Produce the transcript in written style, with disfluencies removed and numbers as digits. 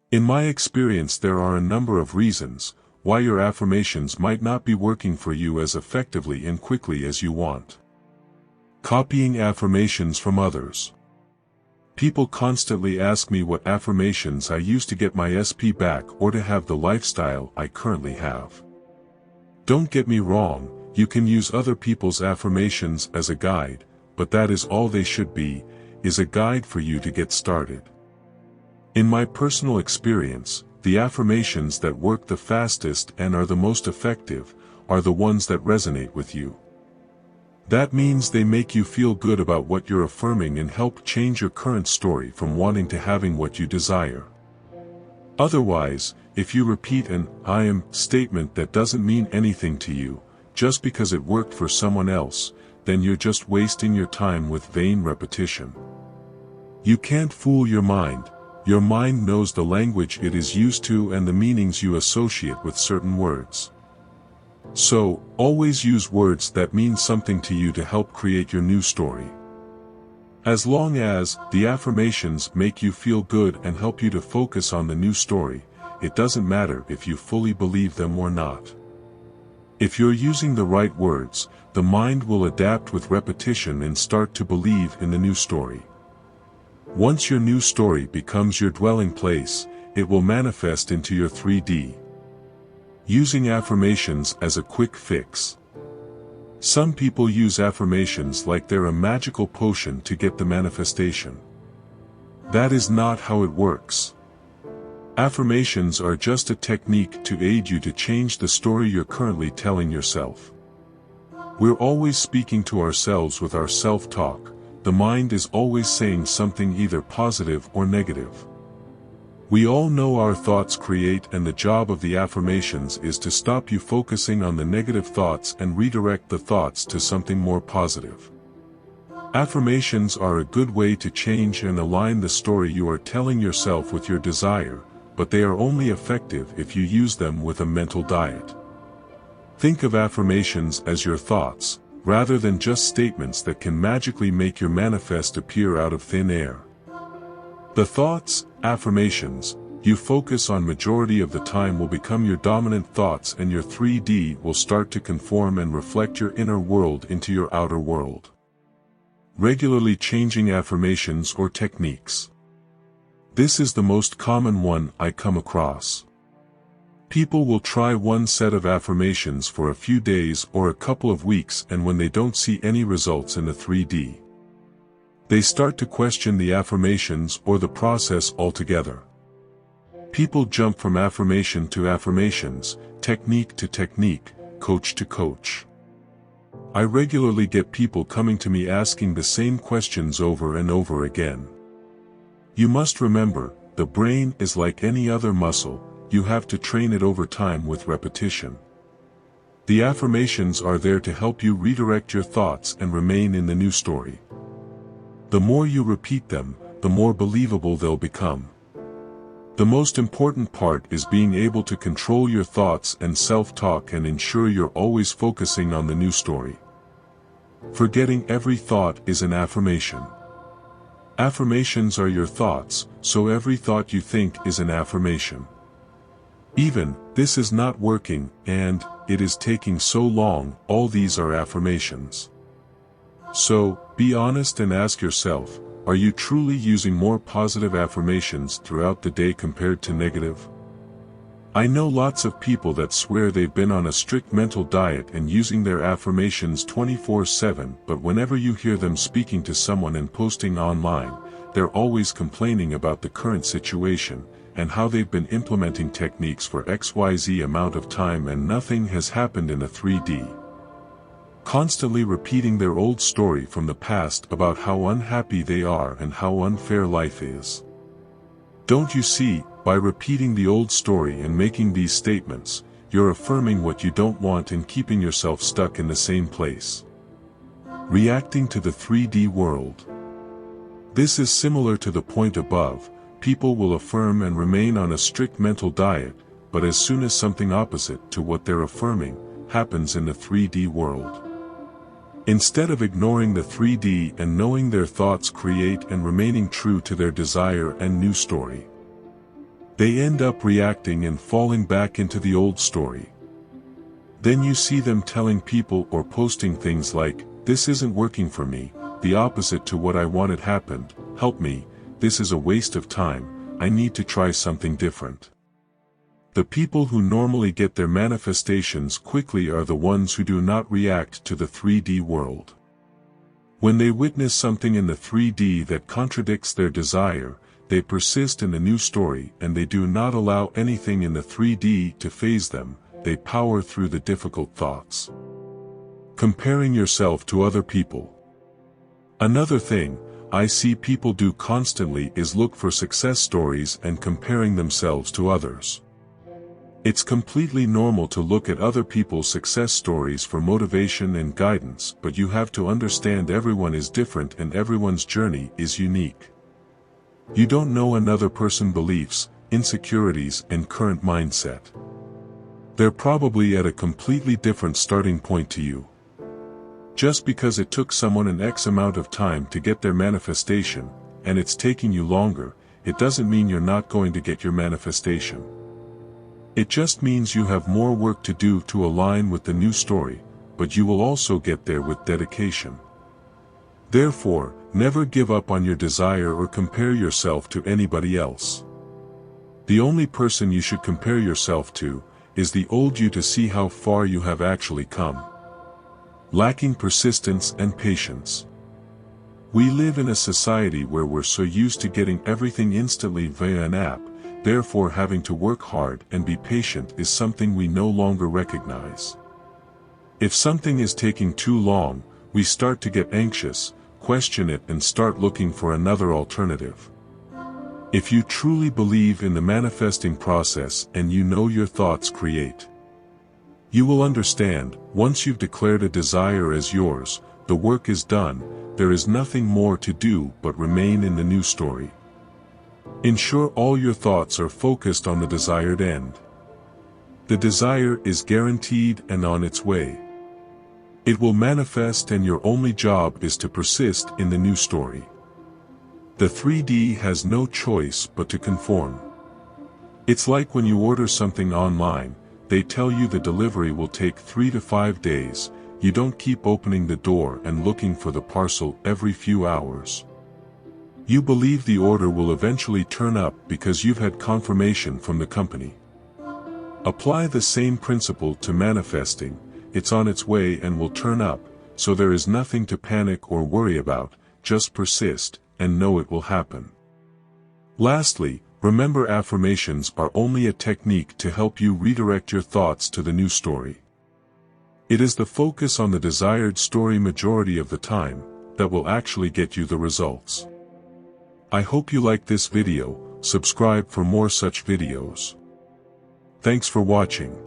In my experience, there are a number of reasons why your affirmations might not be working for you as effectively and quickly as you want. Copying affirmations from others. People constantly ask me what affirmations I use to get my SP back or to have the lifestyle I currently have. Don't get me wrong, you can use other people's affirmations as a guide, but that is all they should be, is a guide for you to get started. In my personal experience, the affirmations that work the fastest and are the most effective are the ones that resonate with you. That means they make you feel good about what you're affirming and help change your current story from wanting to having what you desire. Otherwise, if you repeat an "I am" statement that doesn't mean anything to you, just because it worked for someone else, then you're just wasting your time with vain repetition. You can't fool your mind. Your mind knows the language it is used to and the meanings you associate with certain words. So, always use words that mean something to you to help create your new story. As long as the affirmations make you feel good and help you to focus on the new story, it doesn't matter if you fully believe them or not. If you're using the right words, the mind will adapt with repetition and start to believe in the new story. Once your new story becomes your dwelling place, it will manifest into your 3D. Using affirmations as a quick fix. Some people use affirmations like they're a magical potion to get the manifestation. That is not how it works. Affirmations are just a technique to aid you to change the story you're currently telling yourself. We're always speaking to ourselves with our self-talk. The mind is always saying something either positive or negative. We all know our thoughts create, and the job of the affirmations is to stop you focusing on the negative thoughts and redirect the thoughts to something more positive. Affirmations are a good way to change and align the story you are telling yourself with your desire, but they are only effective if you use them with a mental diet. Think of affirmations as your thoughts, rather than just statements that can magically make your manifest appear out of thin air. The thoughts, affirmations, you focus on majority of the time will become your dominant thoughts, and your 3D will start to conform and reflect your inner world into your outer world. Regularly changing affirmations or techniques. This is the most common one I come across. People will try one set of affirmations for a few days or a couple of weeks, and when they don't see any results in the 3D, they start to question the affirmations or the process altogether. People jump from affirmation to affirmations, technique to technique, coach to coach. I regularly get people coming to me asking the same questions over and over again. You must remember, the brain is like any other muscle. You have to train it over time with repetition. The affirmations are there to help you redirect your thoughts and remain in the new story. The more you repeat them, the more believable they'll become. The most important part is being able to control your thoughts and self-talk and ensure you're always focusing on the new story. Forgetting every thought is an affirmation. Affirmations are your thoughts, so every thought you think is an affirmation. Even, "This is not working," and "It is taking so long," all these are affirmations. So, be honest and ask yourself, are you truly using more positive affirmations throughout the day compared to negative? I know lots of people that swear they've been on a strict mental diet and using their affirmations 24/7, but whenever you hear them speaking to someone and posting online, they're always complaining about the current situation, and how they've been implementing techniques for XYZ amount of time and nothing has happened in a 3D. Constantly repeating their old story from the past about how unhappy they are and how unfair life is. Don't you see, by repeating the old story and making these statements, you're affirming what you don't want and keeping yourself stuck in the same place. Reacting to the 3D world. This is similar to the point above. People will affirm and remain on a strict mental diet, but as soon as something opposite to what they're affirming happens in the 3D world, instead of ignoring the 3D and knowing their thoughts create and remaining true to their desire and new story, They end up reacting and falling back into the old story. Then you see them telling people or posting things like, "This isn't working for me, the opposite to what I wanted happened, help me, this is a waste of time, I need to try something different." The people who normally get their manifestations quickly are the ones who do not react to the 3D world. When they witness something in the 3D that contradicts their desire, they persist in the new story and they do not allow anything in the 3D to faze them, they power through the difficult thoughts. Comparing yourself to other people. Another thing I see people do constantly is look for success stories and comparing themselves to others. It's completely normal to look at other people's success stories for motivation and guidance, but you have to understand everyone is different and everyone's journey is unique. You don't know another person's beliefs, insecurities, and current mindset. They're probably at a completely different starting point to you. Just because it took someone an X amount of time to get their manifestation, and it's taking you longer, it doesn't mean you're not going to get your manifestation. It just means you have more work to do to align with the new story, but you will also get there with dedication. Therefore, never give up on your desire or compare yourself to anybody else. The only person you should compare yourself to is the old you to see how far you have actually come. Lacking persistence and patience. We live in a society where we're so used to getting everything instantly via an app, therefore having to work hard and be patient is something we no longer recognize. If something is taking too long, we start to get anxious, question it and start looking for another alternative. If you truly believe in the manifesting process and you know your thoughts create, you will understand, once you've declared a desire as yours, the work is done, there is nothing more to do but remain in the new story. Ensure all your thoughts are focused on the desired end. The desire is guaranteed and on its way. It will manifest and your only job is to persist in the new story. The 3D has no choice but to conform. It's like when you order something online, they tell you the delivery will take 3 to 5 days, you don't keep opening the door and looking for the parcel every few hours. You believe the order will eventually turn up because you've had confirmation from the company. Apply the same principle to manifesting, it's on its way and will turn up, so there is nothing to panic or worry about, just persist, and know it will happen. Lastly, remember affirmations are only a technique to help you redirect your thoughts to the new story. It is the focus on the desired story majority of the time that will actually get you the results. I hope you liked this video, subscribe for more such videos. Thanks for watching.